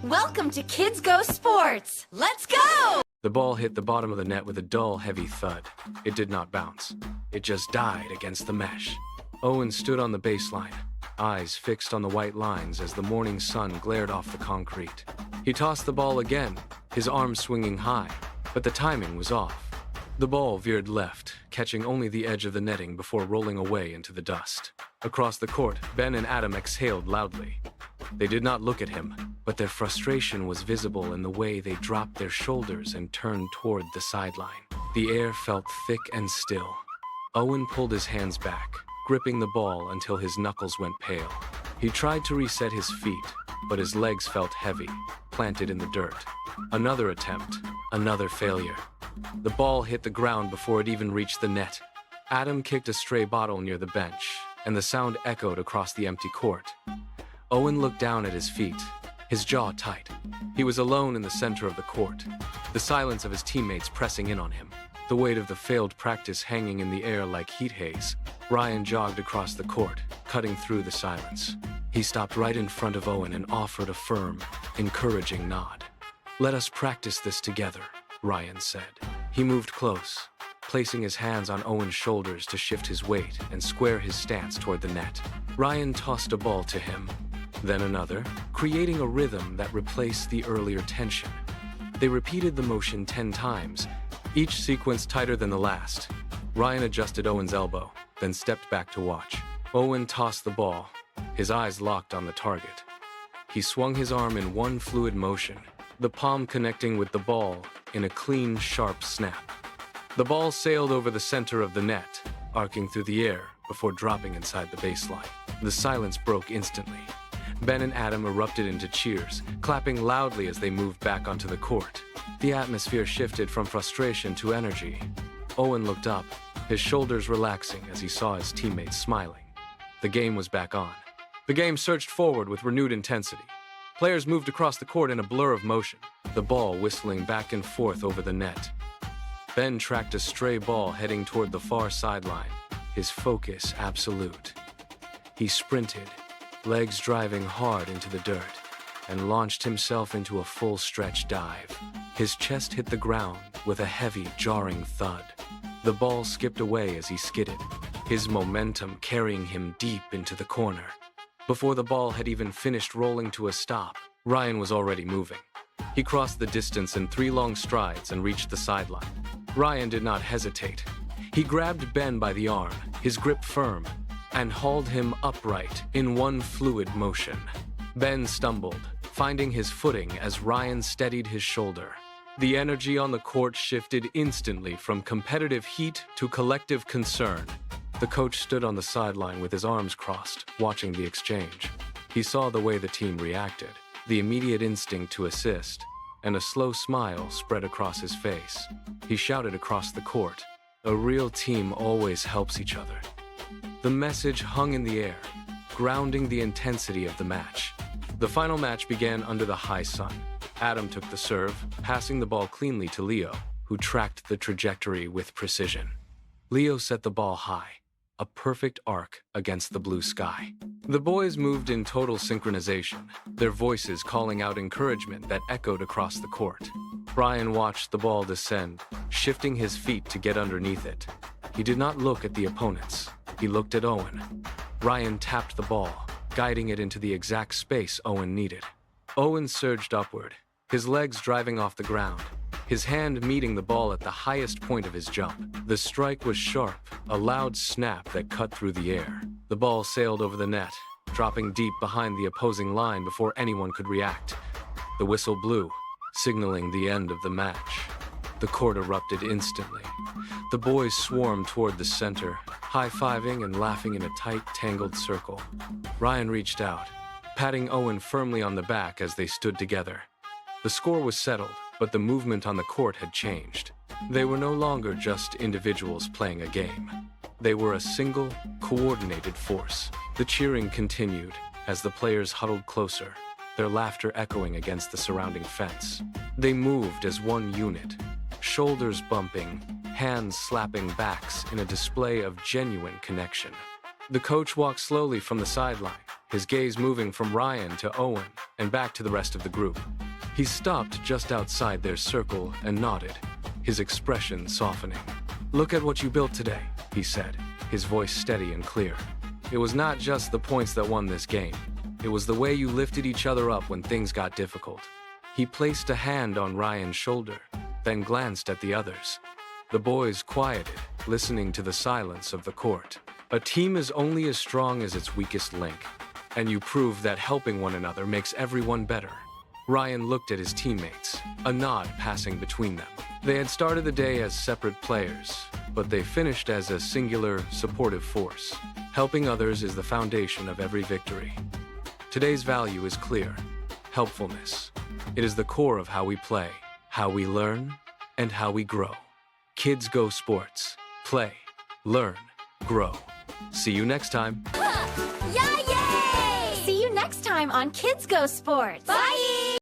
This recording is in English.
Welcome to Kids Go Sports. Let's go! The ball hit the bottom of the net with a dull, heavy thud. It did not bounce. It just died against the mesh. Owen stood on the baseline, eyes fixed on the white lines as the morning sun glared off the concrete. He tossed the ball again, his arms swinging high, but the timing was off. The ball veered left, catching only the edge of the netting before rolling away into the dust. Across the court, Ben and Adam exhaled loudly. They did not look at him, but their frustration was visible in the way they dropped their shoulders and turned toward the sideline. The air felt thick and still. Owen pulled his hands back, gripping the ball until his knuckles went pale. He tried to reset his feet, but his legs felt heavy, planted in the dirt. Another attempt, another failure. The ball hit the ground before it even reached the net. Adam kicked a stray bottle near the bench, and the sound echoed across the empty court. Owen looked down at his feet, his jaw tight. He was alone in the center of the court, the silence of his teammates pressing in on him, the weight of the failed practice hanging in the air like heat haze. Ryan jogged across the court, cutting through the silence. He stopped right in front of Owen and offered a firm, encouraging nod. "Let us practice this together," Ryan said. He moved close, placing his hands on Owen's shoulders to shift his weight and square his stance toward the net. Ryan tossed a ball to him, then another, creating a rhythm that replaced the earlier tension. They repeated the motion 10 times, each sequence tighter than the last. Ryan adjusted Owen's elbow, then stepped back to watch. Owen tossed the ball, his eyes locked on the target. He swung his arm in one fluid motion, the palm connecting with the ball in a clean, sharp snap. The ball sailed over the center of the net, arcing through the air before dropping inside the baseline. The silence broke instantly. Ben and Adam erupted into cheers, clapping loudly as they moved back onto the court. The atmosphere shifted from frustration to energy. Owen looked up, his shoulders relaxing as he saw his teammates smiling. The game was back on. The game surged forward with renewed intensity. Players moved across the court in a blur of motion, the ball whistling back and forth over the net. Ben tracked a stray ball heading toward the far sideline, his focus absolute. He sprinted, legs driving hard into the dirt, and launched himself into a full stretch dive. His chest hit the ground with a heavy, jarring thud. The ball skipped away as he skidded, his momentum carrying him deep into the corner. Before the ball had even finished rolling to a stop, Ryan was already moving. He crossed the distance in 3 long strides and reached the sideline. Ryan did not hesitate. He grabbed Ben by the arm, his grip firm, and hauled him upright in one fluid motion. Ben stumbled, finding his footing as Ryan steadied his shoulder. The energy on the court shifted instantly from competitive heat to collective concern. The coach stood on the sideline with his arms crossed, watching the exchange. He saw the way the team reacted, the immediate instinct to assist, and a slow smile spread across his face. He shouted across the court, "A real team always helps each other." The message hung in the air, grounding the intensity of the match. The final match began under the high sun. Adam took the serve, passing the ball cleanly to Leo, who tracked the trajectory with precision. Leo set the ball high, a perfect arc against the blue sky. The boys moved in total synchronization, their voices calling out encouragement that echoed across the court. Ryan watched the ball descend, shifting his feet to get underneath it. He did not look at the opponents. He looked at Owen. Ryan tapped the ball, guiding it into the exact space Owen needed. Owen surged upward, his legs driving off the ground, his hand meeting the ball at the highest point of his jump. The strike was sharp, a loud snap that cut through the air. The ball sailed over the net, dropping deep behind the opposing line before anyone could react. The whistle blew, signaling the end of the match. The court erupted instantly. The boys swarmed toward the center, high-fiving and laughing in a tight, tangled circle. Ryan reached out, patting Owen firmly on the back as they stood together. The score was settled, but the movement on the court had changed. They were no longer just individuals playing a game. They were a single, coordinated force. The cheering continued as the players huddled closer, their laughter echoing against the surrounding fence. They moved as one unit, shoulders bumping, hands slapping backs in a display of genuine connection. The coach walked slowly from the sideline, his gaze moving from Ryan to Owen and back to the rest of the group. He stopped just outside their circle and nodded, his expression softening. "Look at what you built today," he said, his voice steady and clear. "It was not just the points that won this game. It was the way you lifted each other up when things got difficult." He placed a hand on Ryan's shoulder, then glanced at the others. The boys quieted, listening to the silence of the court. "A team is only as strong as its weakest link, and you proved that helping one another makes everyone better." Ryan looked at his teammates, a nod passing between them. They had started the day as separate players, but they finished as a singular, supportive force. Helping others is the foundation of every victory. Today's value is clear: helpfulness. It is the core of how we play, how we learn, and how we grow. Kids Go Sports. Play, learn, grow. See you next time. Yay! See you next time on Kids Go Sports. Bye!